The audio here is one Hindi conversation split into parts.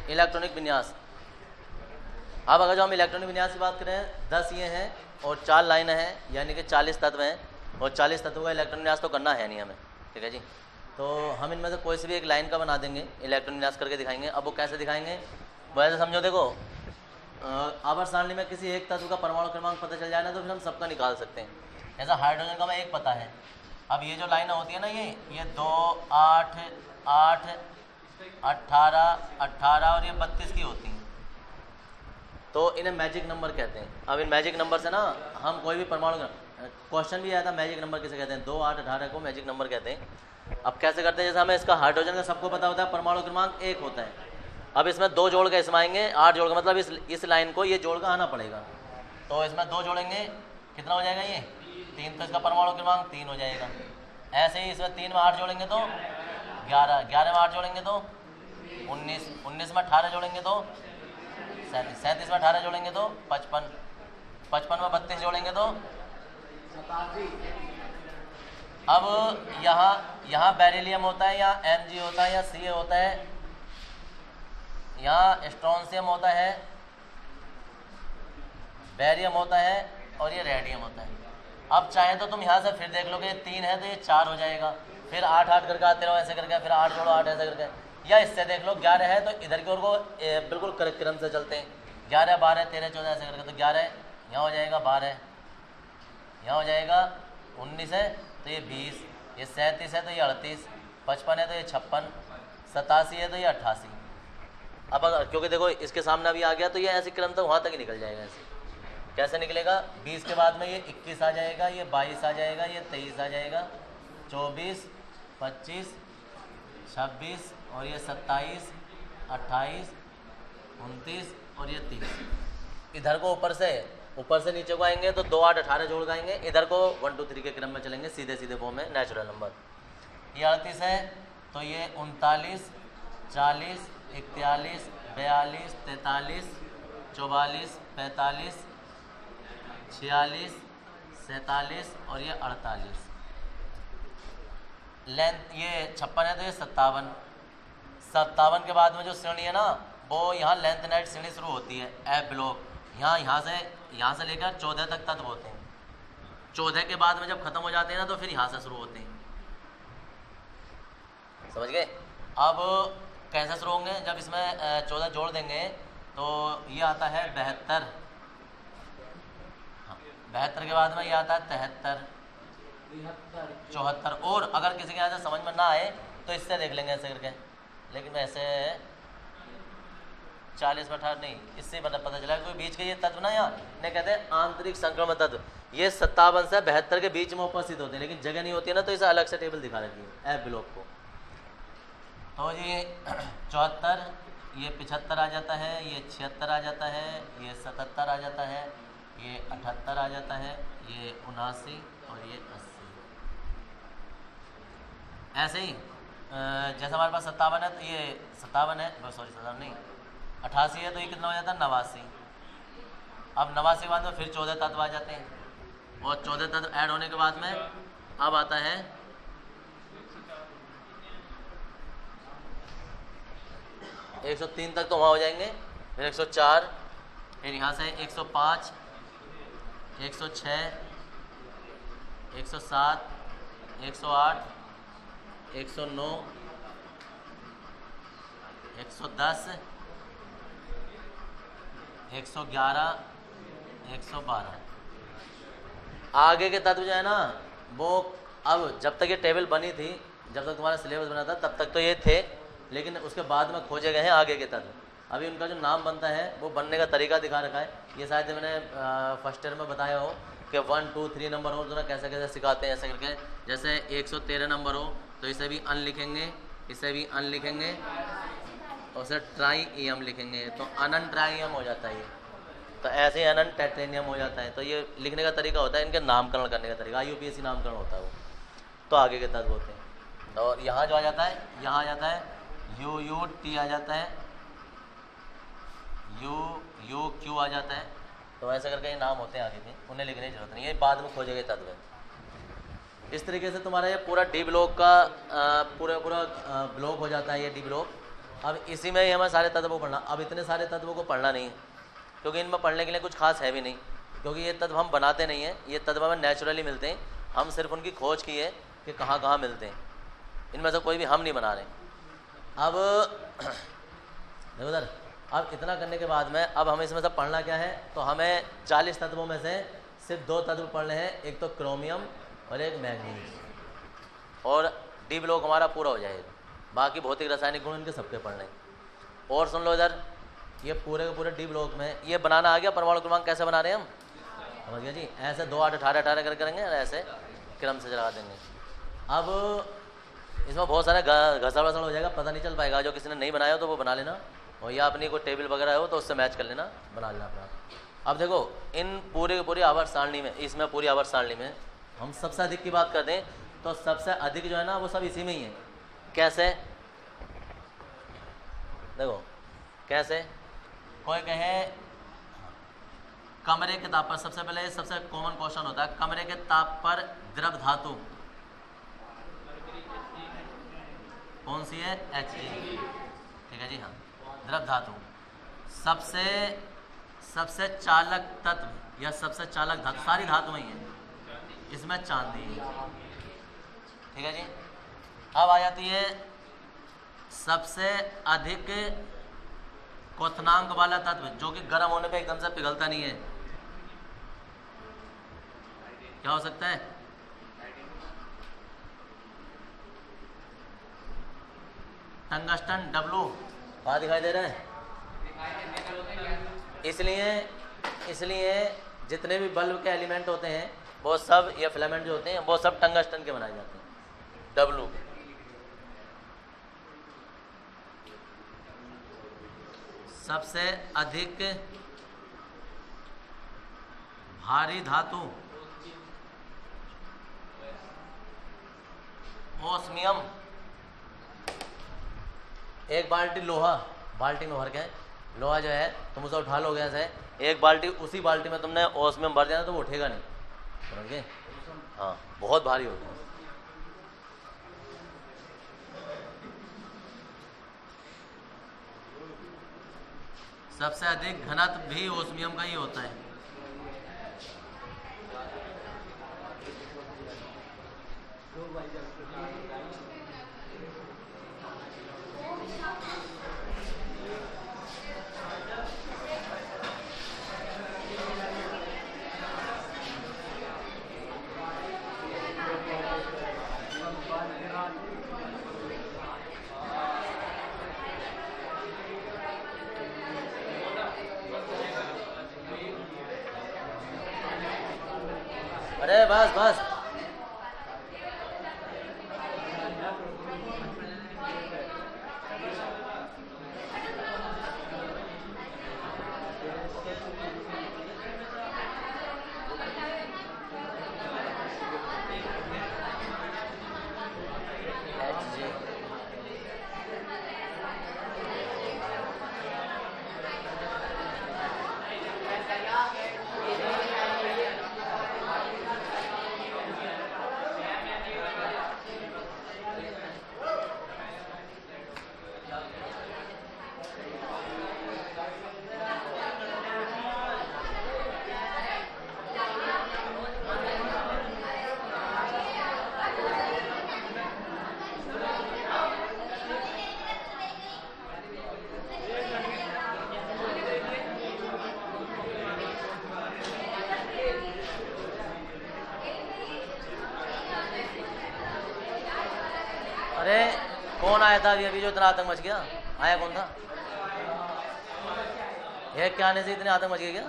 इलेक्ट्रॉनिक विन्यास। अब अगर जो हम इलेक्ट्रॉनिक विन्यास की बात करें, 10 ये हैं और 4 लाइन हैं, यानी कि 40 तत्व हैं, और 40 तत्वों का इलेक्ट्रॉनिक विन्यास तो करना है नहीं हमें, ठीक है जी। तो हम इनमें से कोई सी भी एक लाइन का बना देंगे, इलेक्ट्रॉनिक विन्यास करके दिखाएंगे। अब वो कैसे दिखाएंगे, वो ऐसे समझो, देखो आवर्त सारणी में किसी एक तत्व का परमाणु क्रमांक पता चल जाए ना, तो फिर हम सबका निकाल सकते हैं। जैसा हाइड्रोजन का हमें एक पता है। अब ये जो लाइन होती है ना, ये 2, 8, 8, 18, 18 और ये 32 की होती हैं, तो इन्हें मैजिक नंबर कहते हैं। अब इन मैजिक नंबर से ना हम कोई भी परमाणु, क्वेश्चन भी आया था मैजिक नंबर किसे कहते हैं, 2, 8, 18 को मैजिक नंबर कहते हैं। अब कैसे करते हैं, जैसे हमें इसका हाइड्रोजन का सबको पता होता है परमाणु क्रमांक 1 होता है। अब इसमें 2 जोड़ के इसमें आएंगे, 8 जोड़ का, मतलब इस लाइन को ये जोड़ का आना पड़ेगा। तो इसमें 2 जोड़ेंगे, कितना हो जाएगा, ये 3, तो इसका परमाणु क्रमांक 3 हो जाएगा। ऐसे ही इसमें 3 में 8 जोड़ेंगे तो 11, 11 में 8 जोड़ेंगे तो 19, 19 में 18 जोड़ेंगे तो 37, 37 में 18 जोड़ेंगे तो 55, 55 में 32 जोड़ेंगे तो 87। अब यहाँ बेरिलियम होता है, यहाँ Mg होता है, यहाँ Ca होता है, यहाँ स्ट्रोंशियम होता है, बेरियम होता है और ये रेडियम होता है। अब चाहे तो तुम यहाँ से फिर देख लोगे, 3 है तो ये 4 हो जाएगा, फिर 8, 8 करके आते रहो ऐसे करके, फिर 8 जोड़ो 8 ऐसे करके, या इससे देख लो 11 है तो इधर की ओर को बिल्कुल करेक्ट क्रम से चलते हैं, 11, 12, 13, 14 ऐसे करके, तो 11 यहाँ हो जाएगा, 12 यहाँ हो जाएगा, 19 है तो ये 20, ये 37 है तो ये 38, 55 है तो ये 56, 87 है तो ये 88। अब अगर क्योंकि देखो इसके सामने अभी आ गया तो ये ऐसे क्रम तक वहाँ तक ही निकल जाएगा। ऐसे कैसे निकलेगा, 20 के बाद में ये 21 आ जाएगा, ये 22 आ जाएगा, ये 23 आ जाएगा, 24, 25, 26 और ये 27, 28, 29 और ये 30। इधर को ऊपर से नीचे को आएंगे तो 2, 8, 18 जोड़ आएंगे, इधर को 1, 2, 3 के क्रम में चलेंगे, सीधे सीधे फॉर्म में नेचुरल नंबर। ये 38 है तो ये 39, 40, 41, 42, 43, 44, 45, 46, 47 और ये 48। लेंथ ये 56 है तो ये 57, 57 के बाद में जो श्रेणी है ना, वो यहाँ लेंथ नाइट श्रेणी शुरू होती है, एफ ब्लॉक। यहाँ से लेकर 14 तक तत्व होते हैं। 14 के बाद में जब खत्म हो जाते हैं ना, तो फिर यहाँ से शुरू होते हैं, समझ गए। अब कैसे शुरू होंगे, जब इसमें 14 जोड़ देंगे तो ये आता है 72, 72 के बाद में ये आता है 73, 74। और अगर किसी के यहाँ से समझ में ना आए तो इससे देख लेंगे ऐसे करके, लेकिन वैसे 40 में 18 नहीं, इससे पता चला कोई बीच के ये तत्व ना, यहाँ ने कहते हैं आंतरिक संक्रमण तत्व, ये 57 से 72 के बीच में उपस्थित होते हैं, लेकिन जगह नहीं होती है ना, तो इसे अलग से टेबल दिखा रखी है एफ ब्लॉक को। तो ये 74, ये 75 आ जाता है, ये 76 आ जाता है, ये 77 आ जाता है, ये 78 आ जाता है, ये 79 और ये 80। ऐसे ही जैसे हमारे पास 57 है तो ये 57 है, सॉरी 57 नहीं, 88 है तो ये कितना हो जाता है 89। अब 89 के बाद में फिर 14 तत्व आ जाते हैं, और 14 तत्व ऐड होने के बाद में अब आता है 103 तक, तो वहाँ हो जाएंगे, फिर 104, फिर यहाँ से 105, 106, 107, 108, 109, 110, 111, 112। आगे के तत्व जो है ना, वो अब जब तक ये टेबल बनी थी, जब तक तुम्हारा सिलेबस बना था, तब तक तो ये थे, लेकिन उसके बाद में खोजे गए हैं आगे के तत्व। अभी उनका जो नाम बनता है वो बनने का तरीका दिखा रखा है। ये शायद मैंने फर्स्ट ईयर में बताया हो कि 1, 2, 3 नंबर हो तो ना कैसे कैसे सिखाते हैं ऐसे करके। जैसे 113 नंबर हो तो इसे भी अन लिखेंगे, इसे भी अन लिखेंगे, और उसे ट्राई ईएम लिखेंगे, तो अनन ट्राईएम हो जाता है ये। तो ऐसे ही अनन टेट्रेनियम हो जाता है। तो ये लिखने का तरीका होता है, इनके नामकरण करने का तरीका, IUPAC नामकरण होता है वो। तो आगे के तत्व होते हैं। और यहाँ जो आ जाता है, यहाँ आ जाता है UUT आ जाता है, UQ आ जाता है। तो ऐसे करके ये नाम होते हैं आगे के, उन्हें लिखने की जरूरत नहीं है, बाद में खोजे गए तत्व है। इस तरीके से तुम्हारा ये पूरा डी ब्लॉक का पूरा ब्लॉक हो जाता है, ये डी ब्लॉक। अब इसी में ही हमें सारे तत्वों को पढ़ना। अब इतने सारे तत्वों को पढ़ना नहीं है, क्योंकि इनमें पढ़ने के लिए कुछ खास है भी नहीं, क्योंकि ये तत्व हम बनाते नहीं हैं, ये तत्व हमें नेचुरली मिलते हैं। हम सिर्फ उनकी खोज की है कि कहाँ कहाँ मिलते हैं, इनमें से कोई भी हम नहीं बना रहे। अब देखो उधर, अब इतना करने के बाद में अब हमें इसमें से पढ़ना क्या है, तो हमें 40 तत्वों में से सिर्फ 2 तत्व पढ़ने हैं, एक तो क्रोमियम और एक मैग्नीज, और डी ब्लॉक हमारा पूरा हो जाएगा। बाकी भौतिक रासायनिक गुण इनके सबके पढ़ने हैं। और सुन लो इधर, ये पूरे के पूरे डी ब्लॉक में ये बनाना आ गया। परमाणु क्रमांक कैसे बना रहे हैं हम, समझ गए जी? ऐसे 2 8 18 18 कर करेंगे और ऐसे क्रम से चला देंगे। अब इसमें बहुत सारा घसड़ वसड़ हो जाएगा, पता नहीं चल पाएगा। जो किसी ने नहीं बनाया हो तो वो बना लेना, और या अपनी कोई टेबल वगैरह हो तो उससे मैच कर लेना, बना लेना अपना। अब देखो, इन पूरे की पूरी आवर्त सारणी में, इसमें पूरी आवर्त सारणी में हम सबसे अधिक की बात कर दें तो सबसे अधिक जो है ना वो सब इसी में ही है। कैसे? देखो कैसे, कोई कहे कमरे के ताप पर, सबसे पहले सबसे कॉमन क्वेश्चन होता है, कमरे के ताप पर द्रव धातु कौन सी है? Hg, ठीक है जी, हाँ, द्रव धातु। सबसे चालक तत्व या सबसे चालक धातु, सारी धातुएं ही हैं, इसमें चांदी है, ठीक है जी। अब आ जाती है सबसे अधिक क्वथनांक वाला तत्व, जो कि गर्म होने पे एकदम से पिघलता नहीं है, क्या हो सकता है? टंगस्टन, डब्लू, कहाँ दिखाई दे रहा है? इसलिए जितने भी बल्ब के एलिमेंट होते हैं वो सब, ये फिलामेंट जो होते हैं वो सब टंगस्टन के बनाए जाते हैं, डब्लू। सबसे अधिक भारी धातु ओस्मियम। एक बाल्टी लोहा, बाल्टी में भर के लोहा जो है तुम उसे उठा लोगे ऐसे, एक बाल्टी, उसी बाल्टी में तुमने ओस्मियम भर देना तो वो उठेगा नहीं, समझ गए? हाँ, बहुत भारी होता है। सबसे अधिक घनत्व भी ओस्मियम का ही होता है। अरे बस बस, अरे कौन आया था अभी जो इतना आतंक मच गया? आया कौन था? ये क्या आने से इतने आतंक मच गए क्या?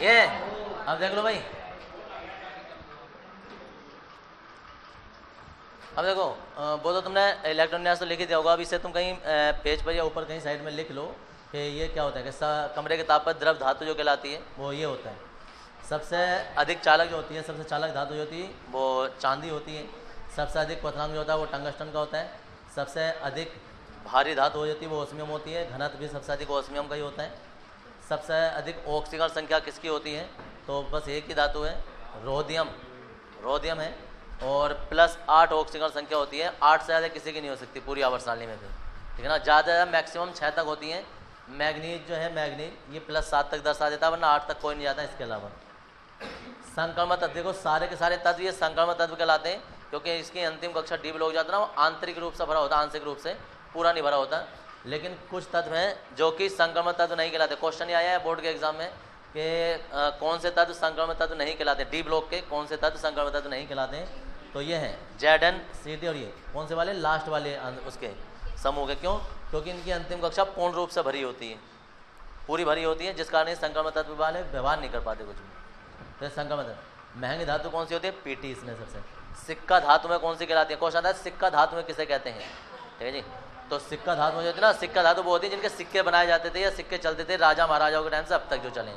ये अब देख लो भाई, अब देखो वो तो तुमने इलेक्ट्रॉन विन्यास तो लिख ही दिया होगा। अब इसे तुम कहीं पेज पर या ऊपर कहीं साइड में लिख लो कि ये क्या होता है कि कमरे के ताप पर द्रव धातु जो कहलाती है वो ये होता है। सबसे अधिक चालक जो होती है, सबसे चालक धातु जो होती है वो चांदी होती है। सबसे अधिक क्वथनांक जो होता है वो टंगस्टन का होता है। सबसे अधिक भारी धातु हो जाती है वो ओस्मियम होती है। घनत्व भी सबसे अधिक ओस्मियम का ही होता है। सबसे अधिक ऑक्सीकरण संख्या किसकी होती है? तो बस एक ही धातु है, रोडियम है, और +8 ऑक्सीकरण संख्या होती है। 8 से ज़्यादा किसी की नहीं हो सकती पूरी आवर्तसारणी में, ठीक है ना। ज़्यादा मैक्सिमम 6 तक होती हैं। मैग्नीज जो है, मैग्नीज ये +7 तक दर्शा देता है, वरना 8 तक कोई नहीं जाता इसके अलावा। संक्रमण तत्व, देखो सारे के सारे तत्व ये संक्रमण तत्व कहलाते हैं, क्योंकि इसकी अंतिम कक्षा डी ब्लॉक जाता है ना, वो आंतरिक रूप से भरा होता है, आंशिक रूप से, पूरा नहीं भरा होता। लेकिन कुछ तत्व हैं जो कि संक्रमण तत्व नहीं कहलाते। क्वेश्चन ये आया है बोर्ड के एग्जाम में कि कौन से तत्व संक्रमण तत्व नहीं कहलाते, डी ब्लॉक के कौन से तत्व संक्रमण तत्व नहीं कहलाते हैं। तो ये हैं Zn, Cd और ये कौन से वाले, लास्ट वाले उसके समूह के। क्यों? क्योंकि इनकी अंतिम कक्षा पूर्ण रूप से भरी होती है, पूरी भरी होती है, जिस कारण ये संक्रमण तत्व वाले व्यवहार नहीं कर पाते कुछ भी। तो संक्रमण तत्व। महंगी धातु कौन सी होती है? पीटी इसमें सबसे। सिक्का धातु में कौन सी कहलाती है? क्वेश्चन आता है सिक्का धातु में किसे कहते हैं, ठीक है जी। तो सिक्का धातु में जो होती है ना, सिक्का धातु वो होती है जिनके सिक्के बनाए जाते थे या सिक्के चलते थे राजा महाराजाओं के टाइम से अब तक जो चले,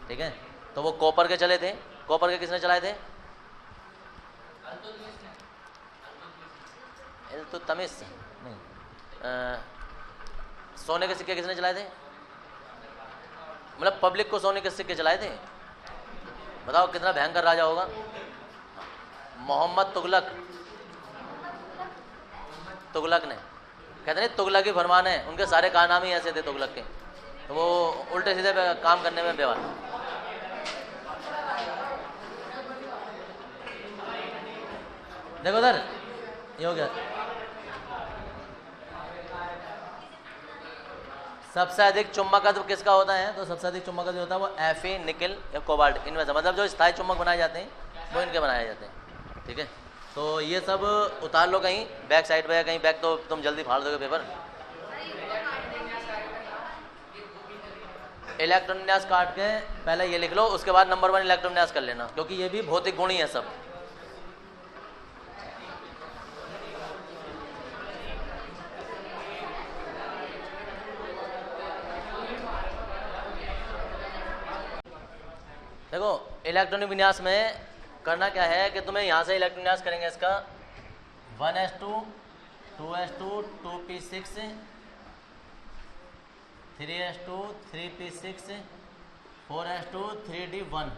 ठीक है। तो वो कॉपर के चले थे। कॉपर के किसने चलाए थे? तो तमिस नहीं, सोने के सिक्के किसने चलाए थे? मतलब पब्लिक को सोने के सिक्के चलाए थे। बताओ कितना भयंकर राजा होगा। मोहम्मद तुगलक ने, कहते नहीं तुगलक ही फरमान है, उनके सारे कारनामे ही ऐसे थे तुगलक के। तो वो उल्टे सीधे काम करने में व्यवहार। देखो उधर ये हो गया। सबसे अधिक चुंबकत्व किसका होता है? तो सबसे अधिक चुंबकत्व होता है वो Fe, निकल या कोबाल्ट, इनमें से। मतलब जो स्थायी चुंबक बनाए जाते हैं वो इनके बनाए जाते हैं, ठीक है। तो ये सब उतार लो कहीं बैक साइड पे या कहीं बैक, तो तुम जल्दी फाड़ दोगे पेपर। इलेक्ट्रॉन विन्यास काट के पहले ये लिख लो, उसके बाद नंबर 1 इलेक्ट्रॉन विन्यास कर लेना, क्योंकि ये भी भौतिक गुण ही है सब। देखो इलेक्ट्रॉनिक विन्यास में करना क्या है कि तुम्हें यहाँ से इलेक्ट्रॉन विन्यास करेंगे इसका 1s2 2s2 2p6 3s2 3p6 4s2 3d1,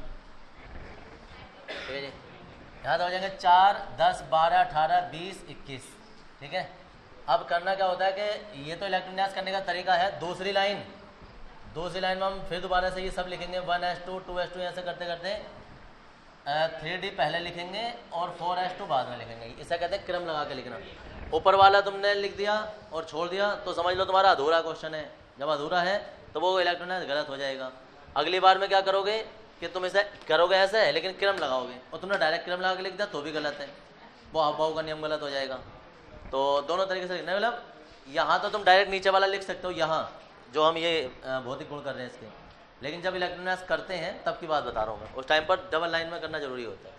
ठीक है जी। यहाँ तो हो जाएंगे 4 10 12 18 20 21, ठीक है। अब करना क्या होता है कि ये तो इलेक्ट्रॉन विन्यास करने का तरीका है। दूसरी लाइन में हम फिर दोबारा से ये सब लिखेंगे 1s2 2s2 ऐसे करते करते 3d पहले लिखेंगे और 4s2 बाद में लिखेंगे। इसे कहते हैं क्रम लगा के लिखना। ऊपर वाला तुमने लिख दिया और छोड़ दिया तो समझ लो तुम्हारा अधूरा क्वेश्चन है। जब अधूरा है तो वो इलेक्ट्रॉन गलत हो जाएगा। अगली बार में क्या करोगे कि तुम इसे करोगे ऐसे है लेकिन क्रम लगाओगे, और तुमने डायरेक्ट क्रम लगा के लिख दिया तो भी गलत है, वो हाव का नियम गलत हो जाएगा। तो दोनों तरीके से लिखना है। मतलब यहाँ तो तुम डायरेक्ट नीचे वाला लिख सकते हो, यहाँ जो हम ये भौतिक गुण कर रहे हैं इसके, लेकिन जब इलेक्ट्रॉन विन्यास करते हैं तब की बात बता रहा हूँ मैं। उस टाइम पर डबल लाइन में करना जरूरी होता है।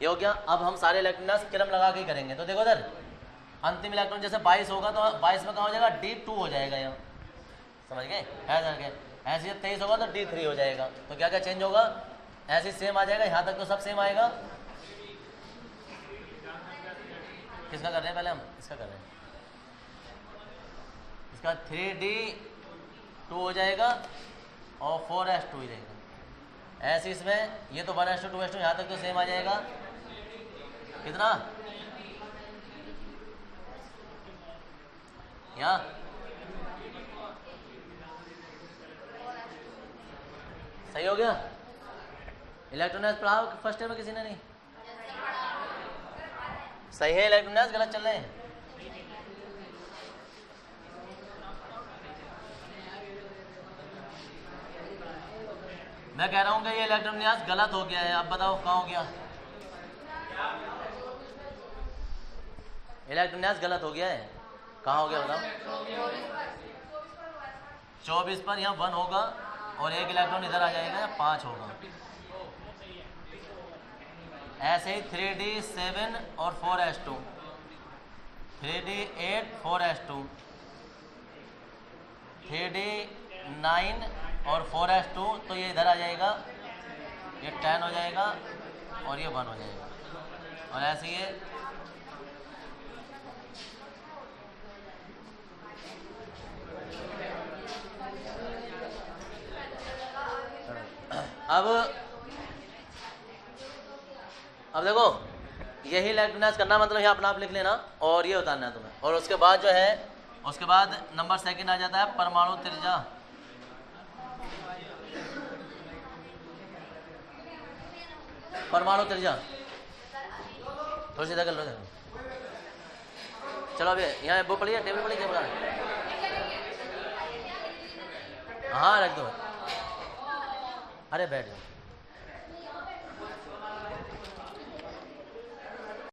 ये हो गया। अब हम सारे इलेक्ट्रॉन विन्यास क्रम लगा के ही करेंगे। तो देखो इधर अंतिम इलेक्ट्रॉन जैसे 22 होगा तो 22 में कहाँ हो जाएगा? D2 हो जाएगा। यहाँ समझ गए? ऐसे 23 होगा तो D3 हो जाएगा। तो क्या क्या चेंज होगा? ऐसे सेम आ जाएगा। यहाँ तक तो सब सेम आएगा। किसका कर रहे हैं? पहले हम इसका कर रहे हैं। इसका 3D2 हो जाएगा और 4s2 ही रहेगा। ऐसे इसमें ये तो 1s2 2s2 यहाँ तक तो सेम आ जाएगा। कितना? यहाँ सही हो गया। इलेक्ट्रॉन विन्यास पढ़ा फर्स्ट ईयर में किसी ने? नहीं सही है। इलेक्ट्रॉन विन्यास गलत चल रहे हैं। मैं कह रहा हूं कि ये इलेक्ट्रॉन विन्यास गलत हो गया है। अब बताओ कहाँ हो गया? इलेक्ट्रॉन विन्यास गलत हो गया है। कहाँ हो गया बताओ? 24 पर यहाँ 1 होगा और एक इलेक्ट्रॉन इधर आ जाएगा, 5 होगा। ऐसे ही 3d7 और 4s2, 3d8 4s2, 3d9 और 4s2, तो ये इधर आ जाएगा, ये 10 हो जाएगा और ये 1 हो जाएगा। और ऐसे ये अब देखो यही इलेक्ट्रोनाइज करना, मतलब यहाँ अपना आप लिख लेना और ये उतारना है तुम्हें। और उसके बाद जो है, उसके बाद नंबर सेकंड आ जाता है परमाणु त्रिज्या। परमाणु त्रिज्या थोड़ी सी इधर कर लो। चलो अभी यहाँ वो पढ़िए, टेबल पढ़िए क्या बोला। हाँ रख दो, अरे बैठ जाओ।